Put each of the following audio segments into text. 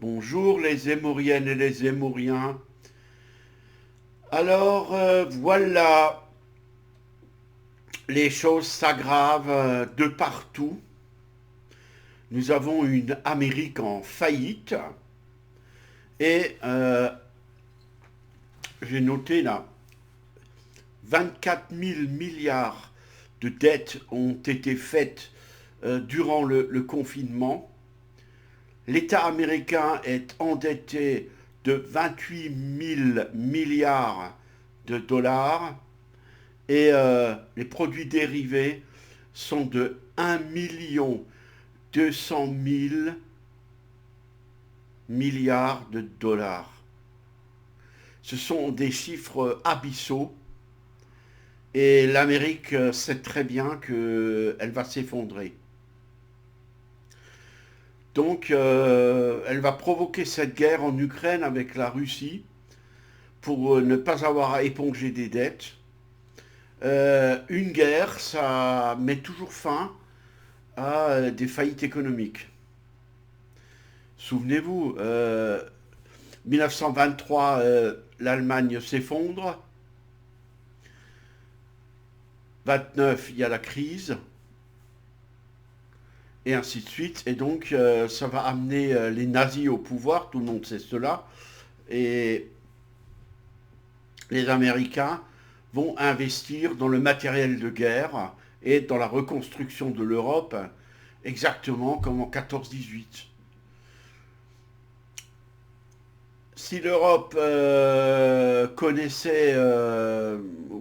Bonjour les Zémouriennes et les Zémouriens. Alors voilà, les choses s'aggravent de partout. Nous avons une Amérique en faillite et j'ai noté là, 24 000 milliards de dettes ont été faites durant le confinement. L'État américain est endetté de 28 000 milliards de dollars et les produits dérivés sont de 1 200 000 milliards de dollars. Ce sont des chiffres abyssaux et l'Amérique sait très bien qu'elle va s'effondrer. Donc elle va provoquer cette guerre en Ukraine avec la Russie pour ne pas avoir à éponger des dettes. Une guerre, ça met toujours fin à des faillites économiques. Souvenez-vous, 1923, l'Allemagne s'effondre. 29, il y a la crise, et ainsi de suite. Et donc, ça va amener les nazis au pouvoir, tout le monde sait cela. Et les Américains vont investir dans le matériel de guerre et dans la reconstruction de l'Europe, exactement comme en 14-18. Si l'Europe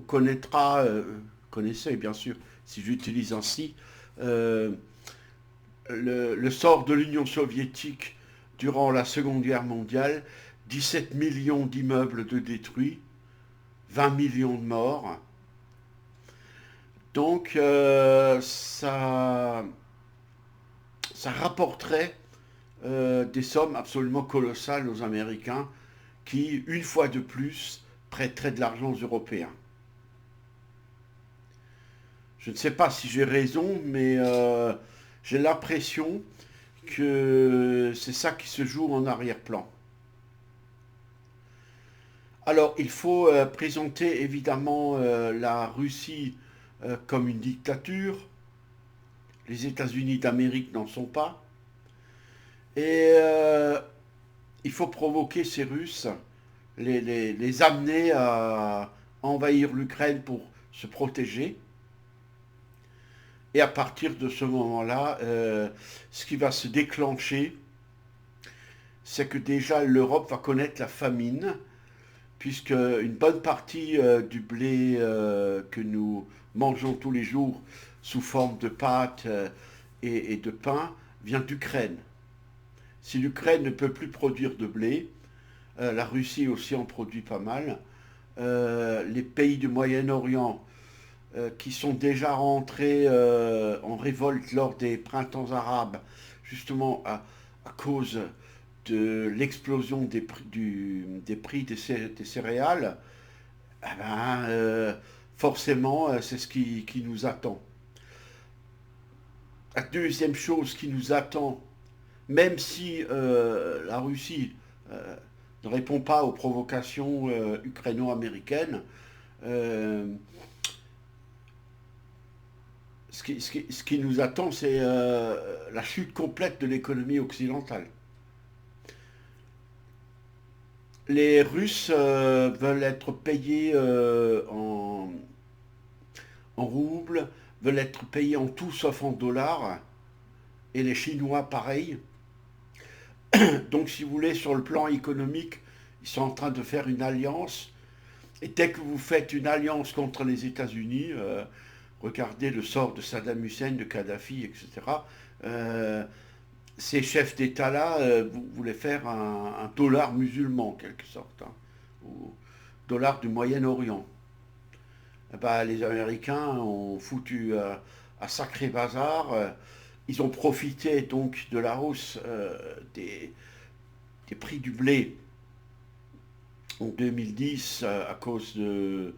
connaîtra, connaissait bien sûr, si j'utilise ainsi, euh, le sort de l'Union soviétique durant la Seconde Guerre mondiale, 17 millions d'immeubles de détruits, 20 millions de morts. Donc ça rapporterait des sommes absolument colossales aux Américains qui, une fois de plus, prêteraient de l'argent aux Européens. Je ne sais pas si j'ai raison, mais j'ai l'impression que c'est ça qui se joue en arrière-plan. Alors, il faut présenter évidemment la Russie comme une dictature. Les États-Unis d'Amérique n'en sont pas. Et il faut provoquer ces Russes, les amener à envahir l'Ukraine pour se protéger. Et à partir de ce moment-là, ce qui va se déclencher, c'est que déjà l'Europe va connaître la famine, puisque une bonne partie du blé que nous mangeons tous les jours sous forme de pâtes et de pain vient d'Ukraine. Si l'Ukraine ne peut plus produire de blé, la Russie aussi en produit pas mal, les pays du Moyen-Orient qui sont déjà rentrés en révolte lors des printemps arabes, justement à cause de l'explosion des prix des céréales, eh ben, forcément, c'est ce qui nous attend. La deuxième chose qui nous attend, même si la Russie euh, ne répond pas aux provocations ukraino-américaines, euh, ce qui nous attend, c'est la chute complète de l'économie occidentale. Les Russes veulent être payés en roubles, veulent être payés en tout sauf en dollars, et les Chinois pareil. Donc si vous voulez, sur le plan économique, ils sont en train de faire une alliance. Et dès que vous faites une alliance contre les États-Unis, regardez le sort de Saddam Hussein, de Kadhafi, etc. euh, ces chefs d'État-là voulaient faire un dollar musulman, en quelque sorte, hein, ou dollar du Moyen-Orient. Eh ben, les Américains ont foutu un sacré bazar. Ils ont profité donc de la hausse des prix du blé en 2010 à cause de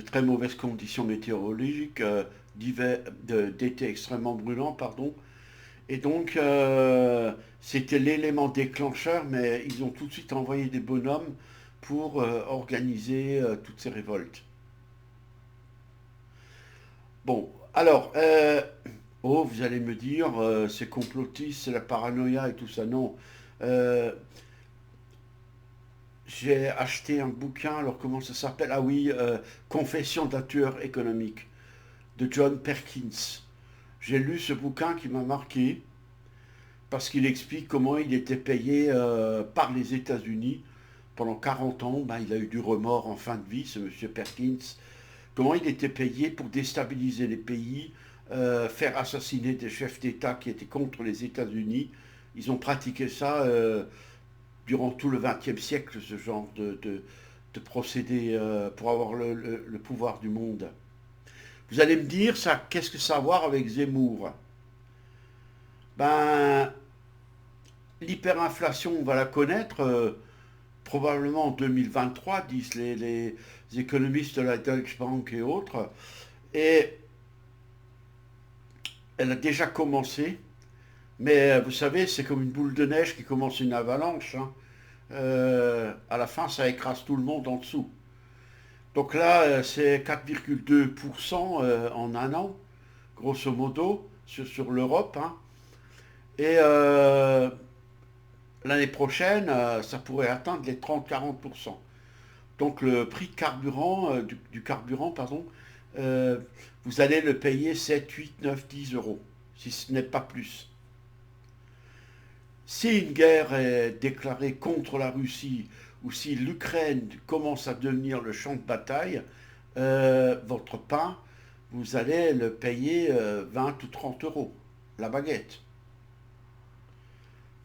très mauvaises conditions météorologiques, d'été extrêmement brûlants, pardon. Et donc, c'était l'élément déclencheur, mais ils ont tout de suite envoyé des bonhommes pour organiser toutes ces révoltes. Bon, alors, oh, vous allez me dire, c'est complotiste, c'est la paranoïa et tout ça. Non. Euh, j'ai acheté un bouquin, alors comment ça s'appelle? Ah oui, Confession d'un tueur économique, de John Perkins. J'ai lu ce bouquin qui m'a marqué parce qu'il explique comment il était payé par les États-Unis pendant 40 ans. Ben, il a eu du remords en fin de vie, ce monsieur Perkins. Comment il était payé pour déstabiliser les pays, faire assassiner des chefs d'État qui étaient contre les États-Unis. Ils ont pratiqué ça durant tout le XXe siècle, ce genre de procédé pour avoir le pouvoir du monde. Vous allez me dire, ça, qu'est-ce que ça a à voir avec Zemmour? Ben, l'hyperinflation, on va la connaître probablement en 2023, disent les économistes de la Deutsche Bank et autres. Et elle a déjà commencé, mais vous savez, c'est comme une boule de neige qui commence une avalanche, hein. À la fin, ça écrase tout le monde en dessous. Donc là, c'est 4,2% en un an, grosso modo, sur l'Europe, hein. Et l'année prochaine, ça pourrait atteindre les 30-40%. Donc le prix de carburant, du carburant, pardon, euh, vous allez le payer 7, 8, 9, 10 euros, si ce n'est pas plus. Si une guerre est déclarée contre la Russie ou si l'Ukraine commence à devenir le champ de bataille, votre pain, vous allez le payer 20 ou 30 euros, la baguette.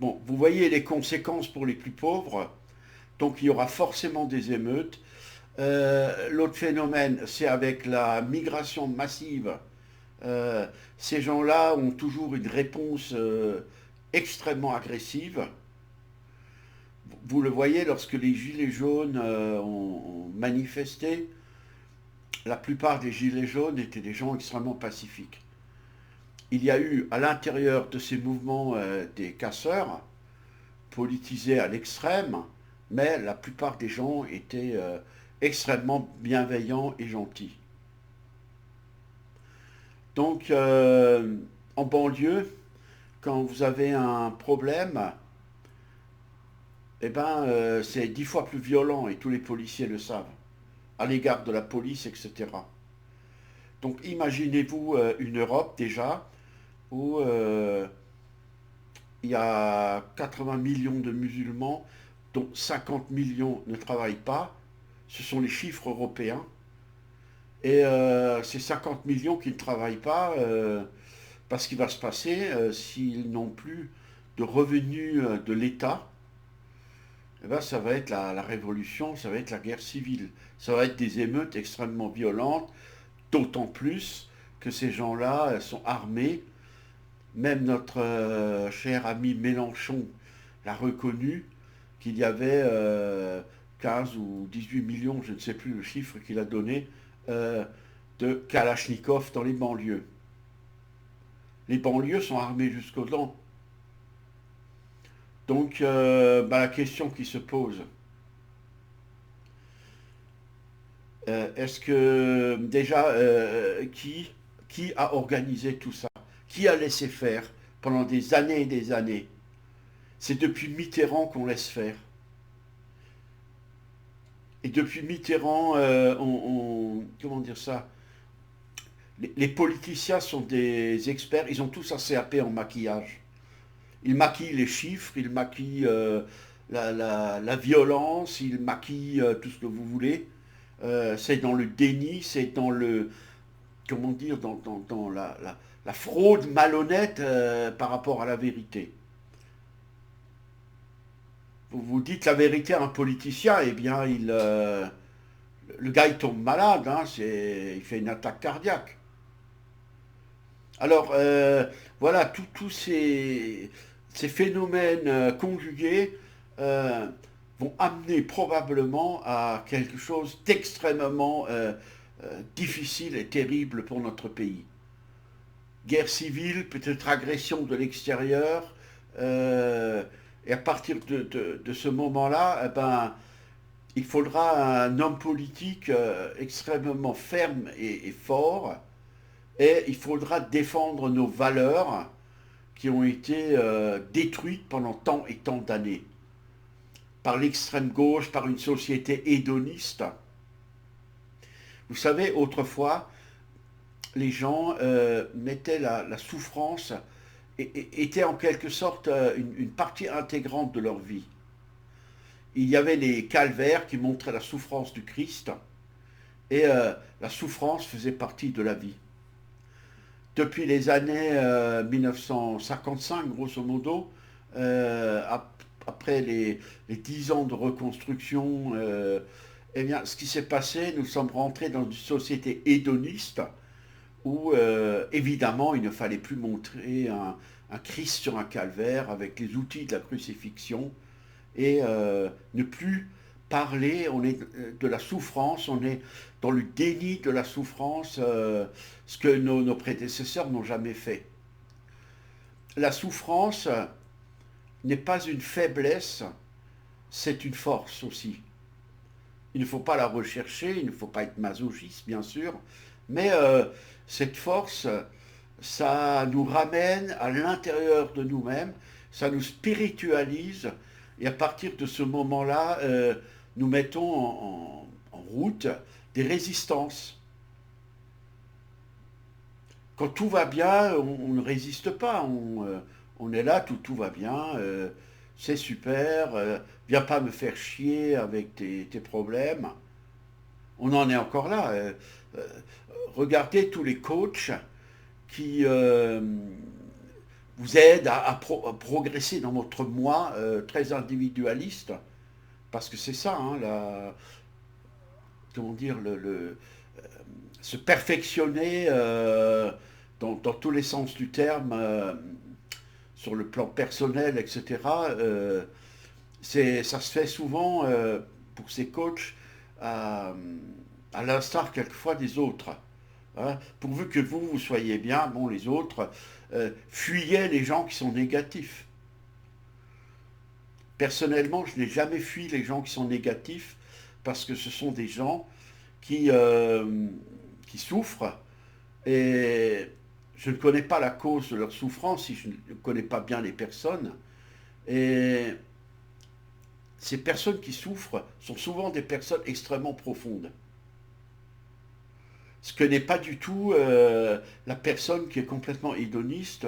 Bon, vous voyez les conséquences pour les plus pauvres, donc il y aura forcément des émeutes. L'autre phénomène, c'est avec la migration massive. Euh, ces gens-là ont toujours une réponse extrêmement agressive. Vous le voyez, lorsque les gilets jaunes ont manifesté, la plupart des gilets jaunes étaient des gens extrêmement pacifiques. Il y a eu à l'intérieur de ces mouvements des casseurs, politisés à l'extrême, mais la plupart des gens étaient extrêmement bienveillants et gentils. Donc, en banlieue, quand vous avez un problème, eh ben, c'est 10 fois plus violent et tous les policiers le savent, à l'égard de la police, etc. Donc, imaginez-vous une Europe déjà où il y a 80 millions de musulmans, dont 50 millions ne travaillent pas. Ce sont les chiffres européens. Et ces 50 millions qui ne travaillent pas, parce qu'il va se passer s'ils n'ont plus de revenus de l'État, eh ben, ça va être la révolution, ça va être la guerre civile. Ça va être des émeutes extrêmement violentes, d'autant plus que ces gens-là sont armés. Même notre cher ami Mélenchon l'a reconnu qu'il y avait 15 ou 18 millions, je ne sais plus le chiffre qu'il a donné, euh, de Kalachnikov dans les banlieues. Les banlieues sont armées jusqu'aux dents. Donc bah, la question qui se pose, est-ce que déjà, qui a organisé tout ça? Qui a laissé faire pendant des années et des années? C'est depuis Mitterrand qu'on laisse faire. Et depuis Mitterrand, comment dire ça? Les politiciens sont des experts, ils ont tous un CAP en maquillage. Ils maquillent les chiffres, ils maquillent la violence, ils maquillent tout ce que vous voulez. C'est dans le déni, c'est dans le, comment dire, dans la fraude malhonnête par rapport à la vérité. Vous dites la vérité à un politicien, eh bien, le gars il tombe malade, hein, il fait une attaque cardiaque. Alors, voilà, tous ces phénomènes conjugués euh, vont amener probablement à quelque chose d'extrêmement difficile et terrible pour notre pays. guerre civile, peut-être agression de l'extérieur, et à partir de ce moment-là, eh ben, il faudra un homme politique extrêmement ferme et fort, et il faudra défendre nos valeurs qui ont été détruites pendant tant et tant d'années par l'extrême gauche, par une société hédoniste. Vous savez, autrefois, les gens mettaient la souffrance, était en quelque sorte une partie intégrante de leur vie. Il y avait les calvaires qui montraient la souffrance du Christ, et la souffrance faisait partie de la vie. Depuis les années 1955, grosso modo, après les 10 ans de reconstruction, eh bien, ce qui s'est passé, nous sommes rentrés dans une société hédoniste où, évidemment, il ne fallait plus montrer un Christ sur un calvaire avec les outils de la crucifixion et ne plus parler, on est de la souffrance, on est dans le déni de la souffrance, ce que nos prédécesseurs n'ont jamais fait. La souffrance n'est pas une faiblesse, c'est une force aussi. Il ne faut pas la rechercher, il ne faut pas être masochiste, bien sûr, mais cette force, ça nous ramène à l'intérieur de nous-mêmes, ça nous spiritualise, et à partir de ce moment-là, nous mettons en route des résistances. Quand tout va bien, on ne résiste pas, on est là, tout va bien, c'est super, viens pas me faire chier avec tes problèmes. On en est encore là. Euh, Regardez tous les coachs qui vous aident à progresser dans votre moi très individualiste, parce que c'est ça, hein, comment dire, se perfectionner dans tous les sens du terme, sur le plan personnel, etc. Ça se fait souvent pour ces coachs à, à l'instar quelquefois des autres. Hein. Pourvu que vous soyez bien, bon, les autres, fuyez les gens qui sont négatifs. Personnellement, je n'ai jamais fui les gens qui sont négatifs parce que ce sont des gens qui souffrent et je ne connais pas la cause de leur souffrance si je ne connais pas bien les personnes. Et ces personnes qui souffrent sont souvent des personnes extrêmement profondes. Ce que n'est pas du tout la personne qui est complètement hédoniste,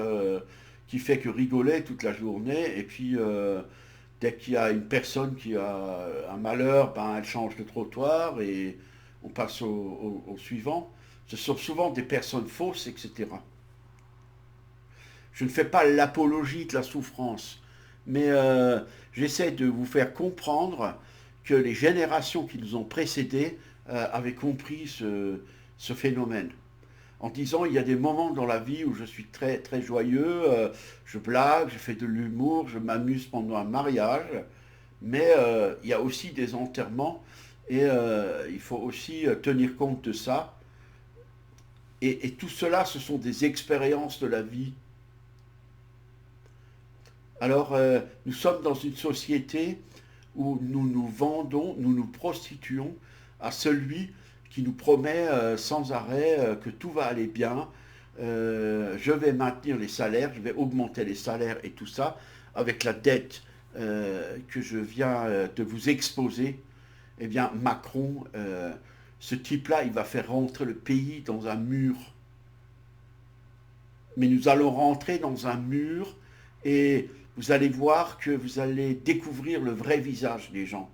qui fait que rigoler toute la journée, et puis dès qu'il y a une personne qui a un malheur, ben, elle change de trottoir et on passe au suivant. Ce sont souvent des personnes fausses, etc. Je ne fais pas l'apologie de la souffrance, mais j'essaie de vous faire comprendre que les générations qui nous ont précédés avaient compris ce phénomène. En disant, il y a des moments dans la vie où je suis très, très joyeux, je blague, je fais de l'humour, je m'amuse pendant un mariage, mais il y a aussi des enterrements et il faut aussi tenir compte de ça. Et tout cela, ce sont des expériences de la vie. Alors, nous sommes dans une société où nous nous vendons, nous nous prostituons à celui qui nous promet sans arrêt que tout va aller bien, je vais maintenir les salaires, je vais augmenter les salaires et tout ça, avec la dette que je viens de vous exposer. Eh bien, Macron, ce type-là, il va faire rentrer le pays dans un mur. Mais nous allons rentrer dans un mur et vous allez voir que vous allez découvrir le vrai visage des gens.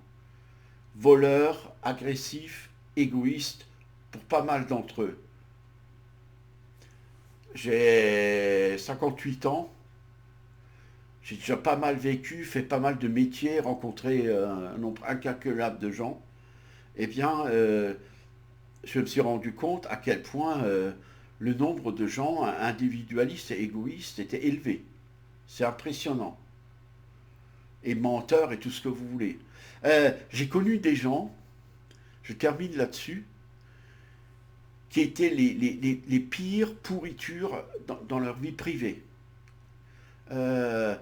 Voleurs, agressifs, égoïstes, pour pas mal d'entre eux. J'ai 58 ans, j'ai déjà pas mal vécu, fait pas mal de métiers, rencontré un nombre incalculable de gens. Eh bien, je me suis rendu compte à quel point le nombre de gens individualistes et égoïstes était élevé. C'est impressionnant. Et menteurs et tout ce que vous voulez. J'ai connu des gens, je termine là-dessus, qui étaient les pires pourritures dans leur vie privée. Euh,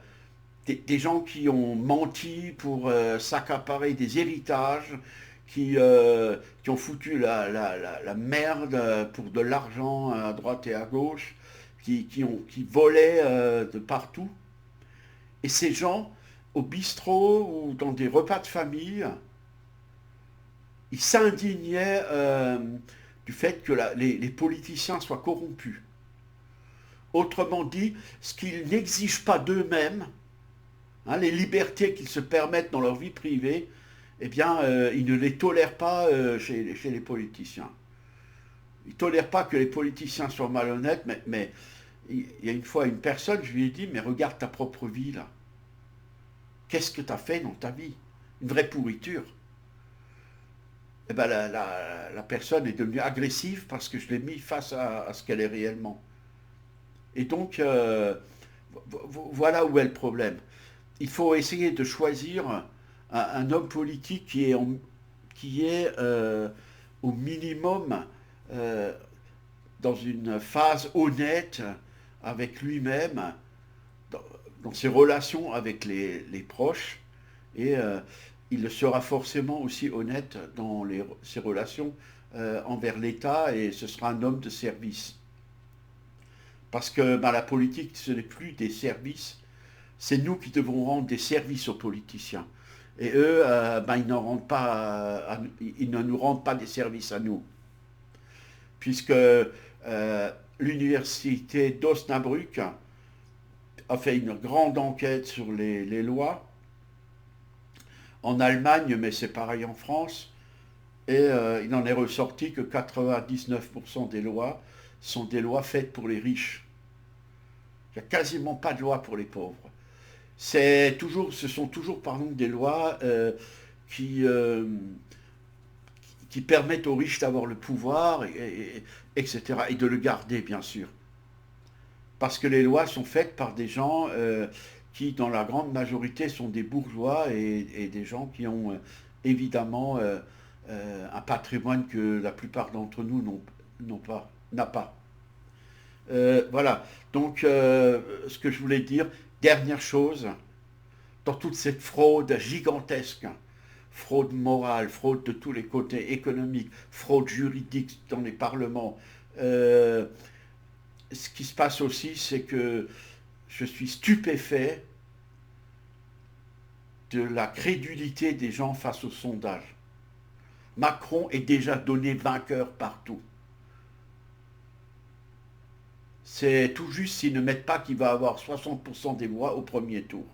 des gens qui ont menti pour s'accaparer des héritages, qui ont foutu la merde pour de l'argent à droite et à gauche, qui volaient de partout. Et ces gens, au bistrot ou dans des repas de famille, ils s'indignaient du fait que les politiciens soient corrompus. Autrement dit, ce qu'ils n'exigent pas d'eux-mêmes, hein, les libertés qu'ils se permettent dans leur vie privée, eh bien, ils ne les tolèrent pas chez les politiciens. Ils ne tolèrent pas que les politiciens soient malhonnêtes, mais il y a une fois une personne, je lui ai dit, mais regarde ta propre vie là. Qu'est-ce que tu as fait dans ta vie? Une vraie pourriture. Eh ben, la personne est devenue agressive parce que je l'ai mis face à ce qu'elle est réellement. Et donc, voilà où est le problème. Il faut essayer de choisir un homme politique qui est au minimum euh, dans une phase honnête avec lui-même, dans, dans ses relations avec les proches, et il sera forcément aussi honnête dans ses relations envers l'État, et ce sera un homme de service. Parce que ben, la politique, ce n'est plus des services, c'est nous qui devons rendre des services aux politiciens. Et eux, ben, ils ne nous rendent pas des services à nous. Puisque l'université d'Osnabrück a fait une grande enquête sur les lois, en Allemagne, mais c'est pareil en France, et il en est ressorti que 99% des lois sont des lois faites pour les riches. Il n'y a quasiment pas de loi pour les pauvres. Ce sont toujours pardon, des lois qui, euh, qui permettent aux riches d'avoir le pouvoir, etc. Et de le garder, bien sûr. Parce que les lois sont faites par des gens qui, dans la grande majorité, sont des bourgeois et des gens qui ont évidemment un patrimoine que la plupart d'entre nous n'a pas. Voilà. Donc, ce que je voulais dire, dernière chose, dans toute cette fraude gigantesque, fraude morale, fraude de tous les côtés économiques, fraude juridique dans les parlements, ce qui se passe aussi, c'est que je suis stupéfait de la crédulité des gens face aux sondages. Macron est déjà donné vainqueur partout. C'est tout juste s'ils ne mettent pas qu'il va avoir 60% des voix au premier tour.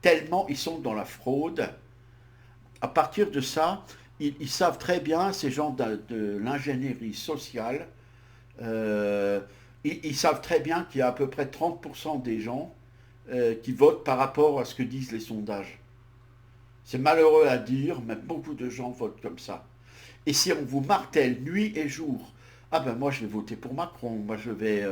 Tellement ils sont dans la fraude. À partir de ça, ils savent très bien, ces gens de l'ingénierie sociale, euh, ils savent très bien qu'il y a à peu près 30% des gens qui votent par rapport à ce que disent les sondages. C'est malheureux à dire, mais beaucoup de gens votent comme ça. Et si on vous martèle nuit et jour, ah ben moi je vais voter pour Macron, moi je vais...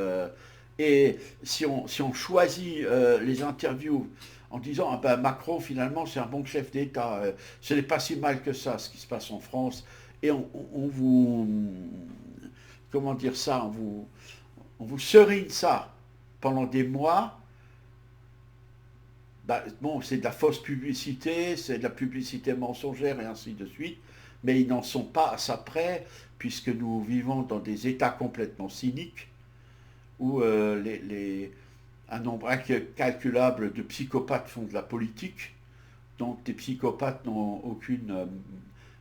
et si on choisit les interviews en disant, ah ben Macron finalement c'est un bon chef d'État, ce n'est pas si mal que ça ce qui se passe en France, et on vous... Comment dire ça, on vous serine ça pendant des mois, bah, bon, c'est de la fausse publicité, c'est de la publicité mensongère et ainsi de suite, mais ils n'en sont pas à ça près, puisque nous vivons dans des États complètement cyniques, où un nombre incalculable de psychopathes font de la politique, donc des psychopathes n'ont aucune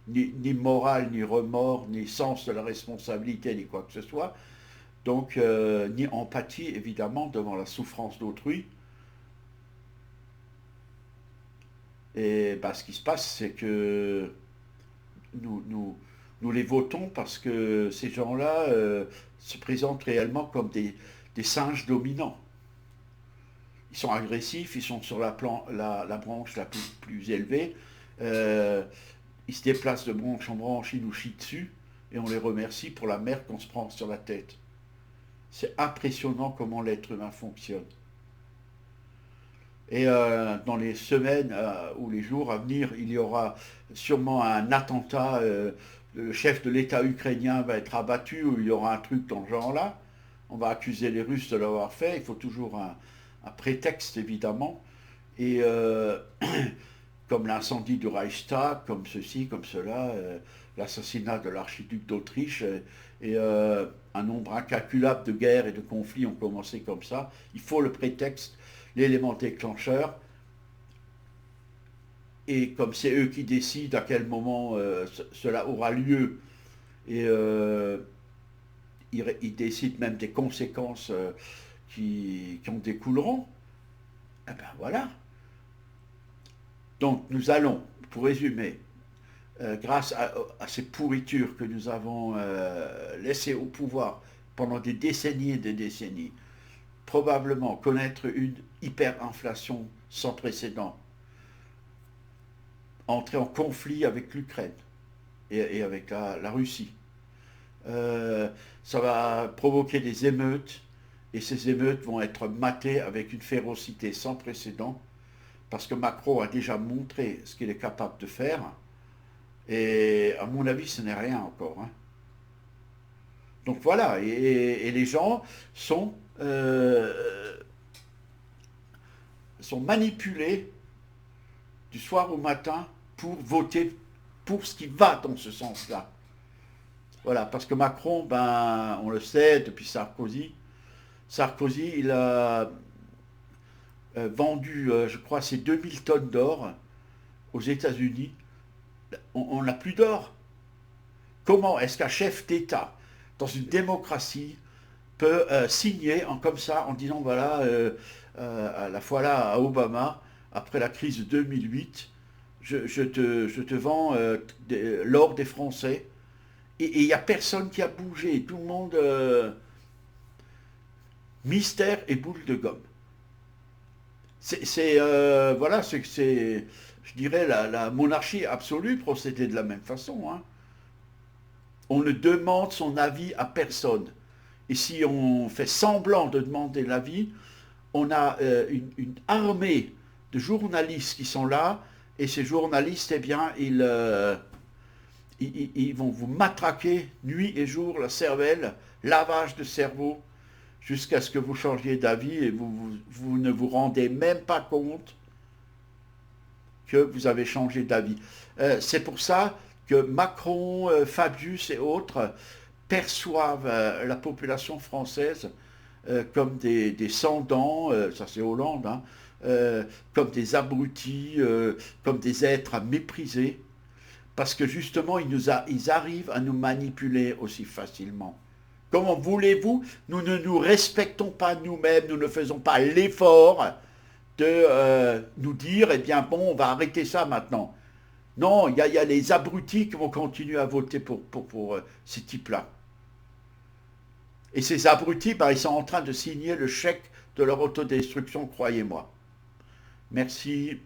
ni morale, ni remords, ni sens de la responsabilité, ni quoi que ce soit, donc ni empathie évidemment devant la souffrance d'autrui. Et bah, ce qui se passe, c'est que nous, nous, nous les votons parce que ces gens-là se présentent réellement comme des singes dominants. Ils sont agressifs, ils sont sur la branche la plus élevée. Euh, Ils se déplacent de branche en branche, ils nous chient dessus et on les remercie pour la merde qu'on se prend sur la tête. C'est impressionnant comment l'être humain fonctionne. Et dans les semaines ou les jours à venir, il y aura sûrement un attentat le chef de l'État ukrainien va être abattu ou il y aura un truc dans ce genre-là. On va accuser les Russes de l'avoir fait. Il faut toujours un prétexte, évidemment. Et comme l'incendie du Reichstag, comme ceci, comme cela, l'assassinat de l'archiduc d'Autriche, un nombre incalculable de guerres et de conflits ont commencé comme ça. Il faut le prétexte, l'élément déclencheur. Et comme c'est eux qui décident à quel moment cela aura lieu, et ils décident même des conséquences qui en découleront, eh ben voilà. Donc nous allons, pour résumer, grâce à ces pourritures que nous avons laissées au pouvoir pendant des décennies et des décennies, probablement connaître une hyperinflation sans précédent, entrer en conflit avec l'Ukraine et avec la Russie. Ça va provoquer des émeutes, et ces émeutes vont être matées avec une férocité sans précédent, parce que Macron a déjà montré ce qu'il est capable de faire, et à mon avis, ce n'est rien encore. Hein. Donc voilà, et les gens sont manipulés du soir au matin pour voter pour ce qui va dans ce sens-là. Voilà, parce que Macron, ben, on le sait, depuis Sarkozy, il a vendu, je crois, ses 2000 tonnes d'or aux États-Unis. On n'a plus d'or. Comment est-ce qu'un chef d'État, dans une démocratie, peut signer comme ça, en disant, voilà, à la fois là, à Obama, après la crise de 2008, je te vends l'or des Français, et il n'y a personne qui a bougé, tout le monde, mystère et boule de gomme. Voilà, je dirais, la monarchie absolue procédait de la même façon. Hein. On ne demande son avis à personne. Et si on fait semblant de demander l'avis, on a une armée de journalistes qui sont là, et ces journalistes, eh bien, ils vont vous matraquer nuit et jour la cervelle, lavage de cerveau, jusqu'à ce que vous changiez d'avis et vous ne vous rendez même pas compte que vous avez changé d'avis. C'est pour ça que Macron, Fabius et autres perçoivent la population française comme des sans-dents, ça c'est Hollande, hein, comme des abrutis, comme des êtres à mépriser, parce que justement ils arrivent à nous manipuler aussi facilement. Comment voulez-vous? Nous ne nous respectons pas nous-mêmes, nous ne faisons pas l'effort de nous dire, eh bien bon, on va arrêter ça maintenant. Non, il y a les abrutis qui vont continuer à voter pour ces types-là. Et ces abrutis, ben, ils sont en train de signer le chèque de leur autodestruction, croyez-moi. Merci.